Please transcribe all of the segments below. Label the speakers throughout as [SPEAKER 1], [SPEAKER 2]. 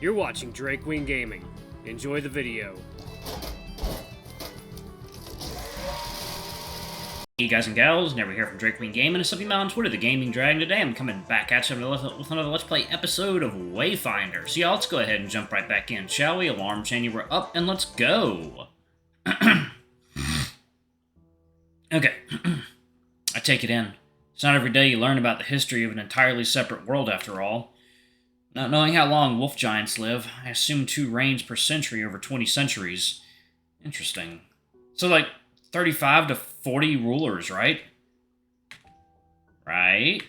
[SPEAKER 1] You're watching Drake Wing Gaming. Enjoy the video.
[SPEAKER 2] Hey guys and gals, Never here from Drake Wing Gaming, and something on Twitter, the Gaming Dragon. Today I'm coming back at you with another Let's Play episode of Wayfinder. So yeah, let's go ahead and jump right back in, shall we? Alarm chain, you were up, and let's go. Okay, I take it in. It's not every day you learn about the history of an entirely separate world after all. Not knowing how long wolf giants live, I assume 2 reigns per century over 20 centuries. Interesting. So like 35 to 40 rulers, right? Right?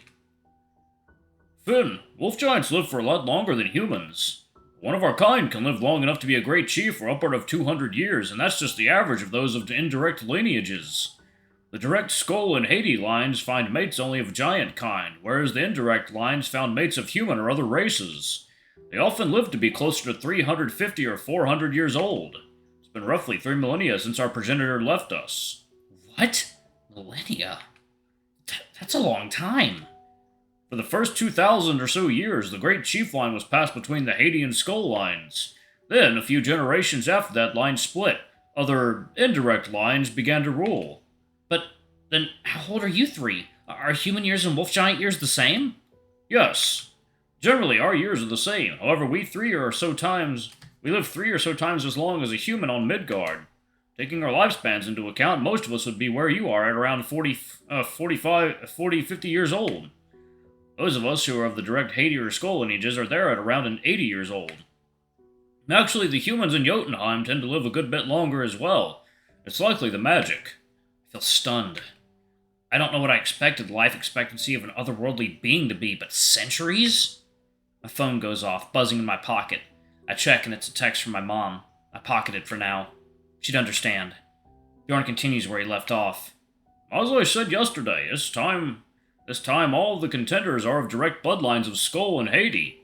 [SPEAKER 3] Finn, wolf giants live for a lot longer than humans. One of our kind can live long enough to be a great chief for upward of 200 years, and that's just the average of those of indirect lineages. The direct Skull and Haiti lines find mates only of giant kind, whereas the indirect lines found mates of human or other races. They often live to be closer to 350 or 400 years old. It's been roughly 3 millennia since our progenitor left us.
[SPEAKER 2] What? Millennia? That's a long time.
[SPEAKER 3] For the first 2,000 or so years, the great chief line was passed between the Haiti and Skull lines. Then, a few generations after that line split, other indirect lines began to rule.
[SPEAKER 2] But then, how old are you 3? Are human years and wolf giant years the same?
[SPEAKER 3] Yes. Generally, our years are the same. However, we live 3 or so times as long as a human on Midgard. Taking our lifespans into account, most of us would be where you are at around 50 years old. Those of us who are of the direct Haiti or Skull lineages are there at around 80 years old. Actually, the humans in Jotunheim tend to live a good bit longer as well. It's likely the magic.
[SPEAKER 2] I feel stunned. I don't know what I expected the life expectancy of an otherworldly being to be, but centuries? My phone goes off, buzzing in my pocket. I check and it's a text from my mom. I pocket it for now. She'd understand. Bjorn continues where he left off.
[SPEAKER 3] As I said yesterday, this time all of the contenders are of direct bloodlines of Skull and Haiti.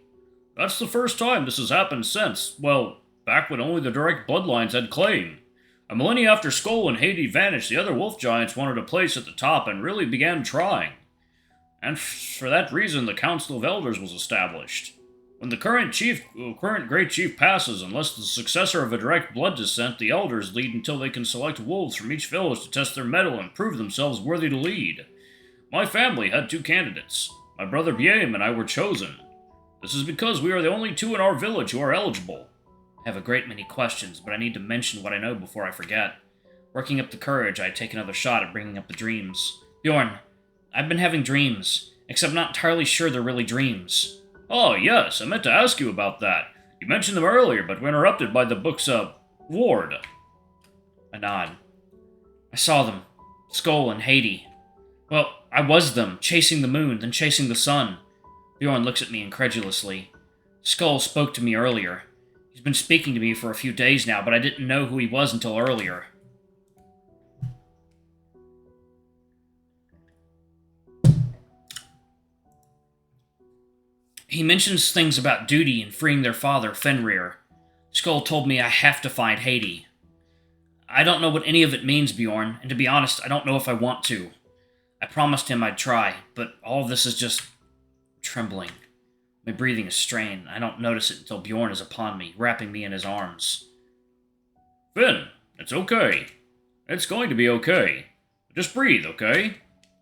[SPEAKER 3] That's the first time this has happened since, well, back when only the direct bloodlines had claim. A millennia after Skull and Haiti vanished, the other wolf giants wanted a place at the top and really began trying. And for that reason, the Council of Elders was established. When the current great chief passes, unless the successor of a direct blood descent, the Elders lead until they can select wolves from each village to test their mettle and prove themselves worthy to lead. My family had 2 candidates. My brother Biem and I were chosen. This is because we are the only 2 in our village who are eligible.
[SPEAKER 2] I have a great many questions, but I need to mention what I know before I forget. Working up the courage, I take another shot at bringing up the dreams. Bjorn, I've been having dreams, except I'm not entirely sure they're really dreams.
[SPEAKER 3] Oh, yes, I meant to ask you about that. You mentioned them earlier, but were interrupted by the book's, ward.
[SPEAKER 2] I nod. I saw them. Skull and Haiti. Well, I was them, chasing the moon, then chasing the sun. Bjorn looks at me incredulously. Skull spoke to me earlier. He's been speaking to me for a few days now, but I didn't know who he was until earlier. He mentions things about duty and freeing their father, Fenrir. Skull told me I have to find Haiti. I don't know what any of it means, Bjorn, and to be honest, I don't know if I want to. I promised him I'd try, but all of this is just trembling. My breathing is strained. I don't notice it until Bjorn is upon me, wrapping me in his arms.
[SPEAKER 3] Finn, it's okay. It's going to be okay. Just breathe, okay?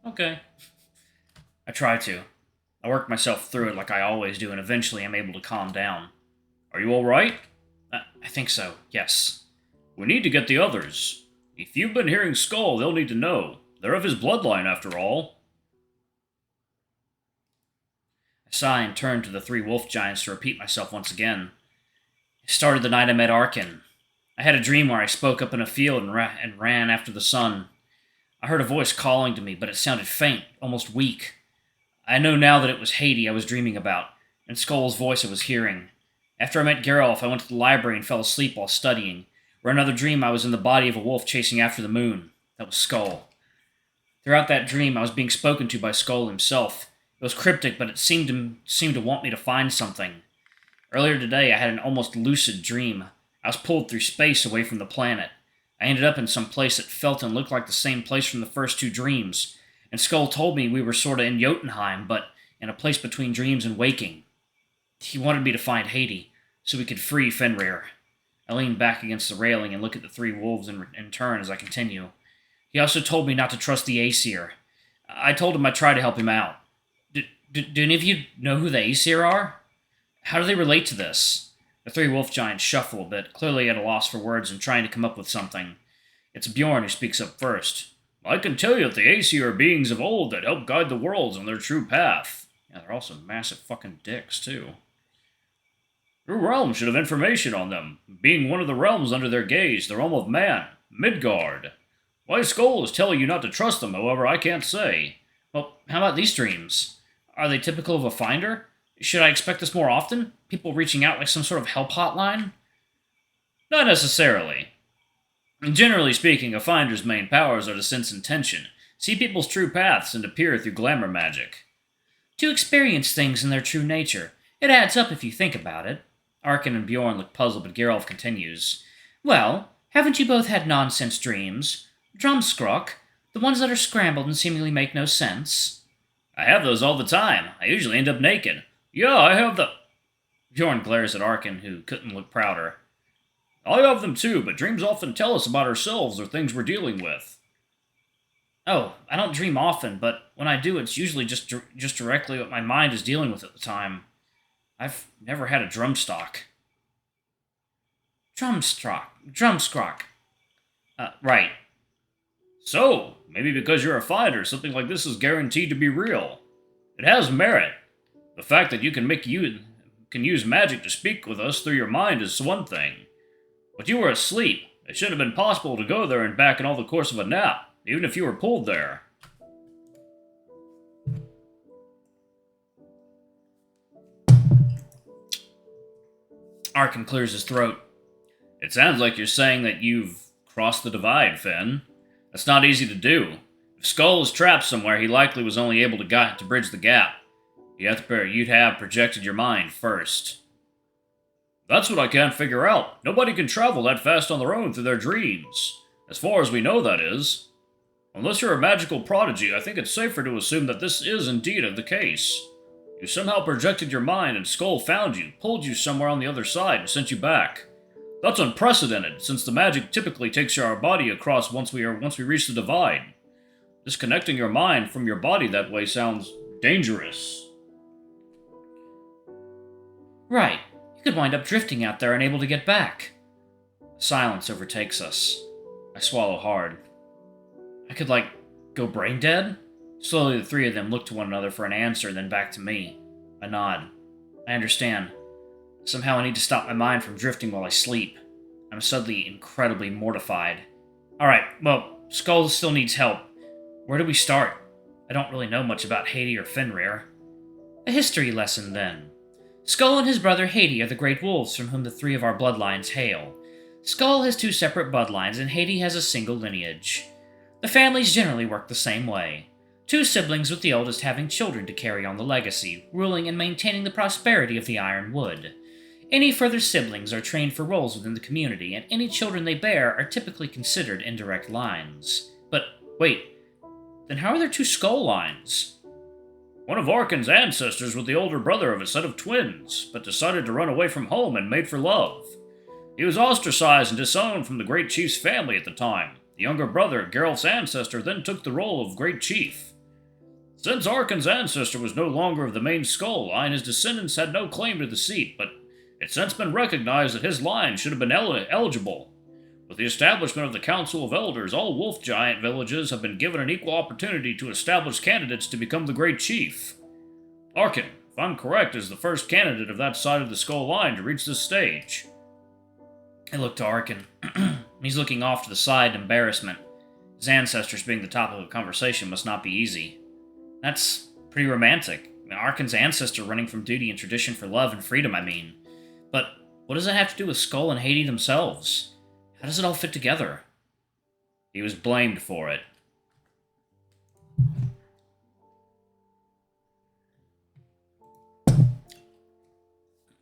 [SPEAKER 2] Okay. I try to. I work myself through it like I always do, and eventually I'm able to calm down.
[SPEAKER 3] Are you alright?
[SPEAKER 2] I think so, yes.
[SPEAKER 3] We need to get the others. If you've been hearing Skull, they'll need to know. They're of his bloodline, after all.
[SPEAKER 2] I sigh and turn to the 3 wolf giants to repeat myself once again. It started the night I met Arkyn. I had a dream where I spoke up in a field and ran after the sun. I heard a voice calling to me, but it sounded faint, almost weak. I know now that it was Haiti I was dreaming about, and Skull's voice I was hearing. After I met Geralf, I went to the library and fell asleep while studying. Where another dream I was in the body of a wolf chasing after the moon. That was Skull. Throughout that dream, I was being spoken to by Skull himself. It was cryptic, but it seemed to want me to find something. Earlier today, I had an almost lucid dream. I was pulled through space away from the planet. I ended up in some place that felt and looked like the same place from the first 2 dreams. And Skull told me we were sorta in Jotunheim, but in a place between dreams and waking. He wanted me to find Haiti. so we could free Fenrir. I lean back against the railing and look at the three wolves in turn as I continue. He also told me not to trust the Aesir. I told him I'd try to help him out. Do any of you know who the Aesir are? How do they relate to this? The three wolf giants shuffle a bit, clearly at a loss for words and trying to come up with something. It's Bjorn who speaks up first.
[SPEAKER 3] I can tell you that the Aesir are beings of old that help guide the worlds on their true path.
[SPEAKER 2] Yeah, they're also massive fucking dicks, too.
[SPEAKER 3] Your realm should have information on them. Being one of the realms under their gaze, the realm of man, Midgard. Why Skull is telling you not to trust them, however, I can't say.
[SPEAKER 2] Well, how about these dreams? Are they typical of a finder? Should I expect this more often? People reaching out like some sort of help hotline?
[SPEAKER 3] Not necessarily. Generally speaking, a finder's main powers are to sense intention, see people's true paths, and appear through glamour magic.
[SPEAKER 2] To experience things in their true nature. It adds up if you think about it. Arkyn and Bjorn look puzzled, but Geralf continues. Well, haven't you both had nonsense dreams? Drumskrock? The ones that are scrambled and seemingly make no sense?
[SPEAKER 3] I have those all the time. I usually end up naked. Yeah, I have the...
[SPEAKER 2] Bjorn glares at Arkyn, who couldn't look prouder.
[SPEAKER 3] I have them too, but dreams often tell us about ourselves or things we're dealing with.
[SPEAKER 2] Oh, I don't dream often, but when I do, it's usually just directly what my mind is dealing with at the time. I've never had a drumstock. Drumskrock. Right.
[SPEAKER 3] So, maybe because you're a fighter, something like this is guaranteed to be real. It has merit. The fact that you can use magic to speak with us through your mind is one thing. But you were asleep. It shouldn't have been possible to go there and back in all the course of a nap, even if you were pulled there.
[SPEAKER 2] Arkyn clears his throat.
[SPEAKER 3] It sounds like you're saying that you've crossed the divide, Finn. That's not easy to do. If Skull is trapped somewhere, he likely was only able to bridge the gap. You'd have projected your mind first. That's what I can't figure out. Nobody can travel that fast on their own through their dreams. As far as we know, that is. Unless you're a magical prodigy, I think it's safer to assume that this is indeed the case. You somehow projected your mind and Skull found you, pulled you somewhere on the other side, and sent you back. That's unprecedented, since the magic typically takes our body across once we reach the divide. Disconnecting your mind from your body that way sounds dangerous.
[SPEAKER 2] Right. You could wind up drifting out there, unable to get back. Silence overtakes us. I swallow hard. I could, go brain dead? Slowly, the three of them look to one another for an answer, then back to me. I nod. I understand. Somehow I need to stop my mind from drifting while I sleep. I'm suddenly incredibly mortified. Alright, well, Skull still needs help. Where do we start? I don't really know much about Haiti or Fenrir. A history lesson, then. Skull and his brother Haiti are the great wolves from whom the three of our bloodlines hail. Skull has two separate bloodlines, and Haiti has a single lineage. The families generally work the same way. Two siblings, with the oldest having children to carry on the legacy, ruling and maintaining the prosperity of the Iron Wood. Any further siblings are trained for roles within the community, and any children they bear are typically considered indirect lines. But, wait, then how are there two Skull lines?
[SPEAKER 3] One of Arkyn's ancestors was the older brother of a set of twins, but decided to run away from home and mate for love. He was ostracized and disowned from the Great Chief's family at the time. The younger brother, Geralf's ancestor, then took the role of Great Chief. Since Arkyn's ancestor was no longer of the main Skull line, his descendants had no claim to the seat, but it's since been recognized that his line should have been eligible. With the establishment of the Council of Elders, all wolf giant villages have been given an equal opportunity to establish candidates to become the Great Chief. Arkyn, if I'm correct, is the first candidate of that side of the Skull line to reach this stage.
[SPEAKER 2] I look to Arkyn. He's looking off to the side in embarrassment. His ancestors being the topic of conversation must not be easy. That's pretty romantic. Arkyn's ancestor running from duty and tradition for love and freedom, I mean. But what does that have to do with Skull and Haiti themselves? How does it all fit together?
[SPEAKER 3] He was blamed for it.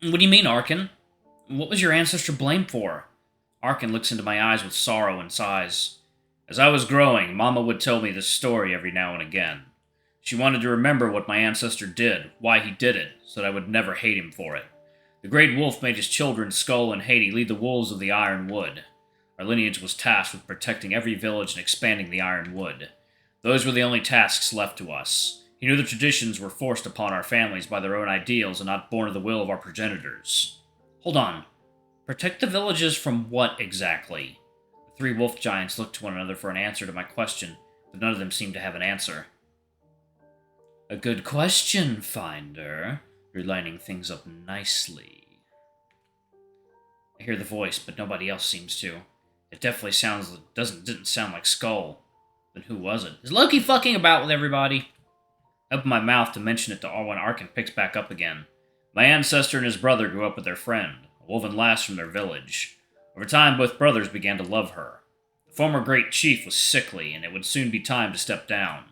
[SPEAKER 2] What do you mean, Arkyn? What was your ancestor blamed for? Arkyn looks into my eyes with sorrow and sighs.
[SPEAKER 3] As I was growing, Mama would tell me this story every now and again. She wanted to remember what my ancestor did, why he did it, so that I would never hate him for it.
[SPEAKER 2] The Great Wolf made his children, Skull and Haiti, lead the wolves of the Iron Wood. Our lineage was tasked with protecting every village and expanding the Iron Wood. Those were the only tasks left to us. He knew the traditions were forced upon our families by their own ideals and not born of the will of our progenitors. Hold on. Protect the villages from what exactly? The three wolf giants looked to one another for an answer to my question, but none of them seemed to have an answer. A good question, Finder. You're lining things up nicely. I hear the voice, but nobody else seems to. It definitely didn't sound like Skull. Then who was it? Is Loki fucking about with everybody? I opened my mouth to mention it to when Arkyn picks back up again. My ancestor and his brother grew up with their friend, a woven lass from their village. Over time, both brothers began to love her. The former great chief was sickly, and it would soon be time to step down.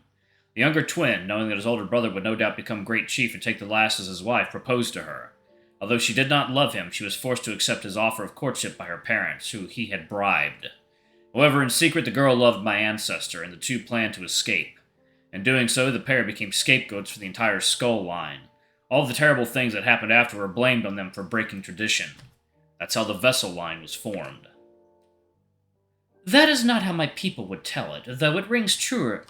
[SPEAKER 2] The younger twin, knowing that his older brother would no doubt become great chief and take the lass as his wife, proposed to her. Although she did not love him, she was forced to accept his offer of courtship by her parents, who he had bribed. However, in secret, the girl loved my ancestor, and the two planned to escape. In doing so, the pair became scapegoats for the entire Skull line. All of the terrible things that happened after were blamed on them for breaking tradition. That's how the vessel line was formed. That is not how my people would tell it, though it rings truer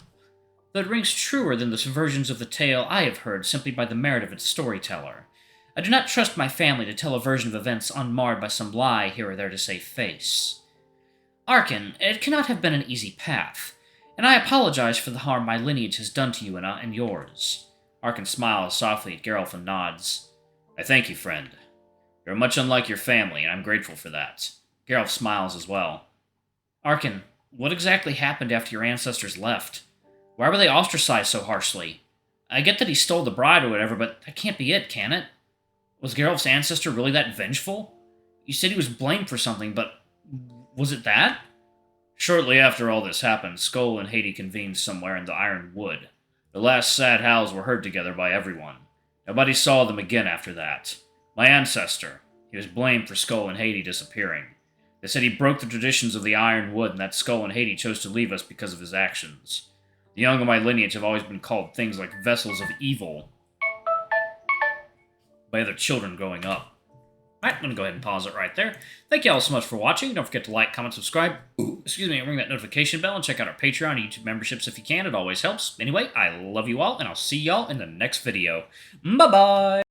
[SPEAKER 2] than the versions of the tale I have heard simply by the merit of its storyteller. I do not trust my family to tell a version of events unmarred by some lie here or there to save face. Arkyn, it cannot have been an easy path, and I apologize for the harm my lineage has done to you and yours. Arkyn smiles softly at Geralt and nods. I thank you, friend. You're much unlike your family, and I'm grateful for that. Geralt smiles as well. Arkyn, what exactly happened after your ancestors left? Why were they ostracized so harshly? I get that he stole the bride or whatever, but that can't be it, can it? Was Geralt's ancestor really that vengeful? You said he was blamed for something, but was it that? Shortly after all this happened, Skull and Haiti convened somewhere in the Iron Wood. The last sad howls were heard together by everyone. Nobody saw them again after that. My ancestor, he was blamed for Skull and Haiti disappearing. They said he broke the traditions of the Iron Wood and that Skull and Haiti chose to leave us because of his actions. The young of my lineage have always been called things like vessels of evil by other children growing up. Alright, I'm going to go ahead and pause it right there. Thank you all so much for watching. Don't forget to like, comment, subscribe, and ring that notification bell, and check out our Patreon and YouTube memberships if you can. It always helps. Anyway, I love you all, and I'll see y'all in the next video. Bye-bye!